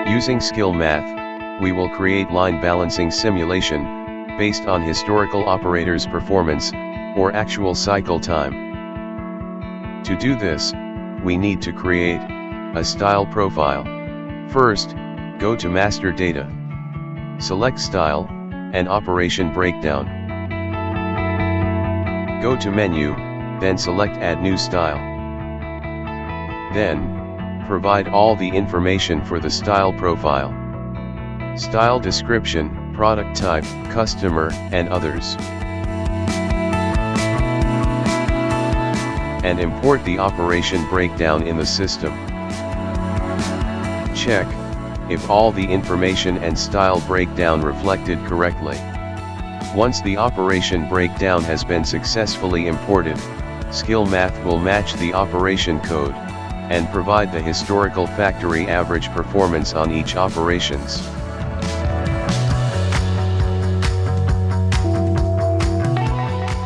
Using skill math, we will create line balancing simulation, based on historical operators' performance, or actual cycle time. To do this, we need to create a style profile. First, go to Master Data. Select Style, and Operation Breakdown. Go to Menu, then select Add New Style. Then, provide all the information for the style profile. Style description, product type, customer, and others. And import the operation breakdown in the system. Check if all the information and style breakdown reflected correctly. Once the operation breakdown has been successfully imported, Skill Math will match the operation code, and provide the historical factory average performance on each operations.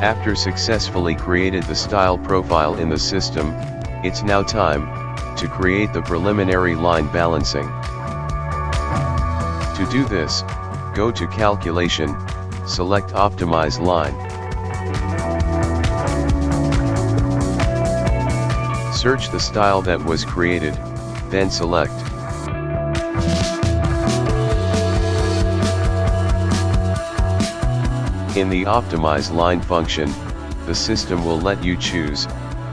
After successfully created the style profile in the system, it's now time to create the preliminary line balancing. To do this, go to Calculation, select Optimize Line. Search the style that was created, then select. In the Optimize Line function, the system will let you choose,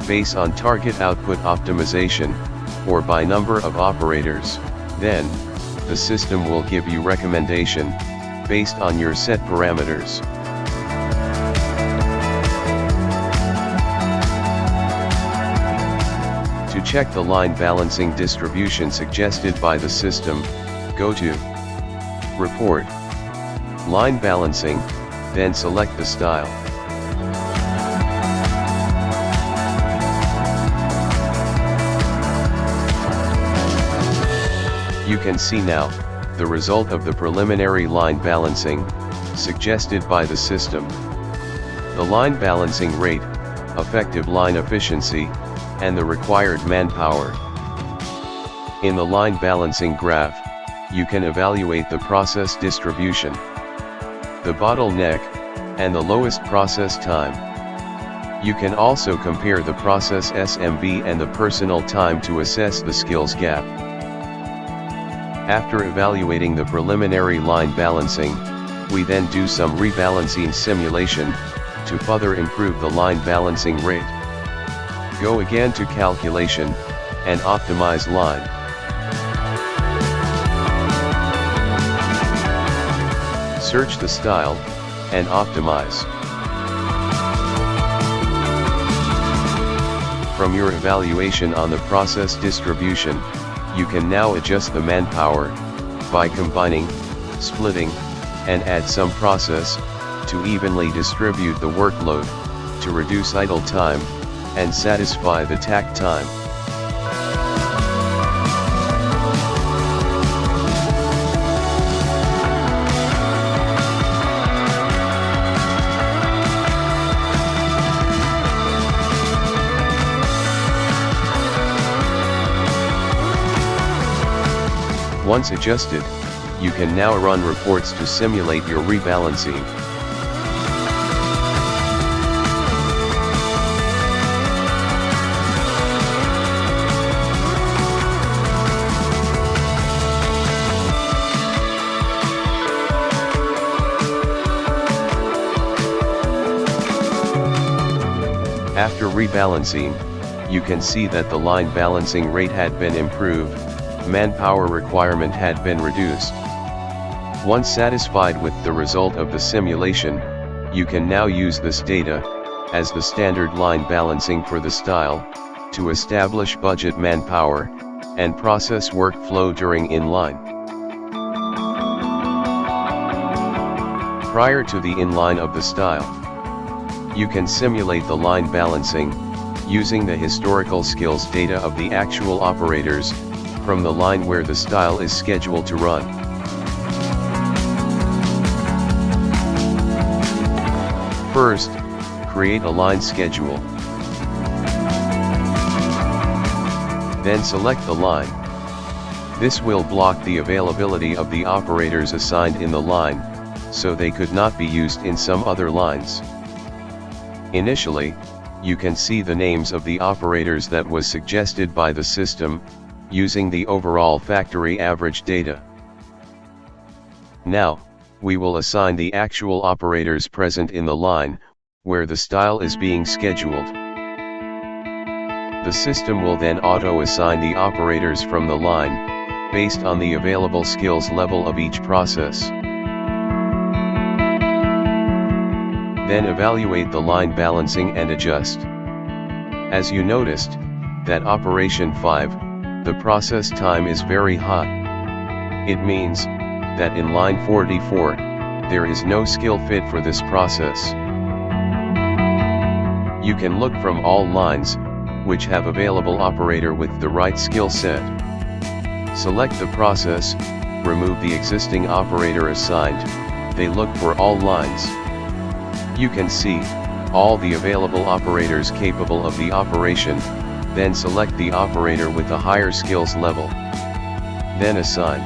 based on target output optimization, or by number of operators. Then, the system will give you recommendation, based on your set parameters. To check the line balancing distribution suggested by the system, go to Report, Line Balancing, then select the style. You can see now the result of the preliminary line balancing, suggested by the system. The line balancing rate, effective line efficiency, and the required manpower. In the line balancing graph, you can evaluate the process distribution, the bottleneck, and the lowest process time. You can also compare the process SMB and the personal time to assess the skills gap. After evaluating the preliminary line balancing, we then do some rebalancing simulation, to further improve the line balancing rate. Go again to Calculation, and Optimize Line. Search the style, and optimize. From your evaluation on the process distribution, you can now adjust the manpower, by combining, splitting, and add some process, to evenly distribute the workload, to reduce idle time, and satisfy the takt time. Once adjusted, you can now run reports to simulate your rebalancing. After rebalancing, you can see that the line balancing rate had been improved, manpower requirement had been reduced. Once satisfied with the result of the simulation, you can now use this data, as the standard line balancing for the style, to establish budget manpower, and process workflow during inline. Prior to the inline of the style, you can simulate the line balancing, using the historical skills data of the actual operators, from the line where the style is scheduled to run. First, create a line schedule. Then select the line. This will block the availability of the operators assigned in the line, so they could not be used in some other lines. Initially, you can see the names of the operators that was suggested by the system, using the overall factory average data. Now, we will assign the actual operators present in the line, where the style is being scheduled. The system will then auto-assign the operators from the line, based on the available skills level of each process. Then evaluate the line balancing and adjust. As you noticed, that operation 5, the process time is very high. It means that in line 44, there is no skill fit for this process. You can look from all lines, which have available operator with the right skill set. Select the process, remove the existing operator assigned, they look for all lines. You can see all the available operators capable of the operation, then select the operator with the higher skills level. Then assign.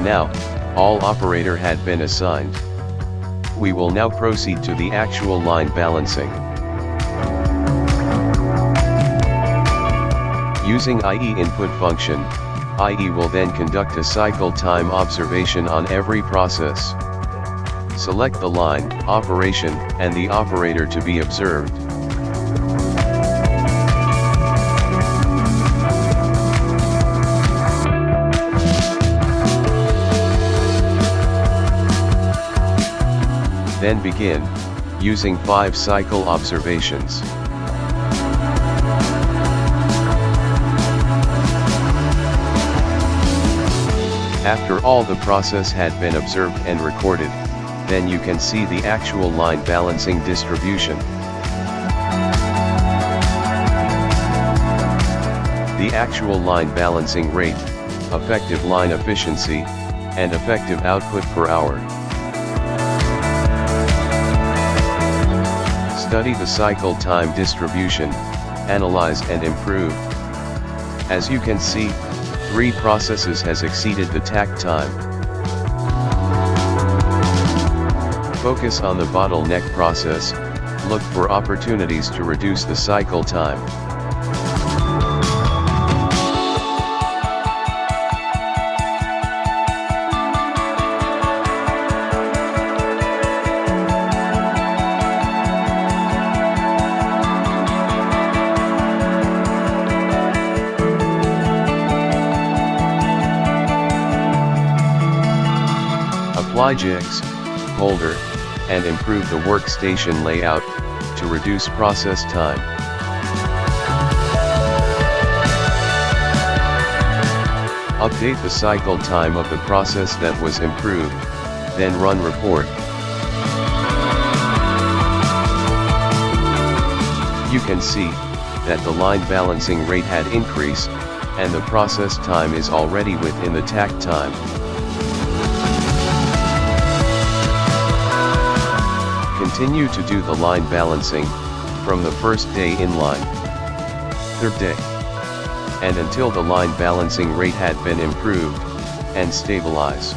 Now, all operator had been assigned. We will now proceed to the actual line balancing. Using IE input function, IE will then conduct a cycle time observation on every process. Select the line, operation, and the operator to be observed. Then begin, using 5 cycle observations. After all the process had been observed and recorded, then you can see the actual line balancing distribution. The actual line balancing rate, effective line efficiency, and effective output per hour. Study the cycle time distribution, analyze and improve. As you can see, 3 processes has exceeded the takt time. Focus on the bottleneck process, look for opportunities to reduce the cycle time. Apply jigs, holder, and improve the workstation layout, to reduce process time. Update the cycle time of the process that was improved, then run report. You can see that the line balancing rate had increased, and the process time is already within the takt time. Continue to do the line balancing, from the first day in line, 3rd day, and until the line balancing rate had been improved, and stabilize.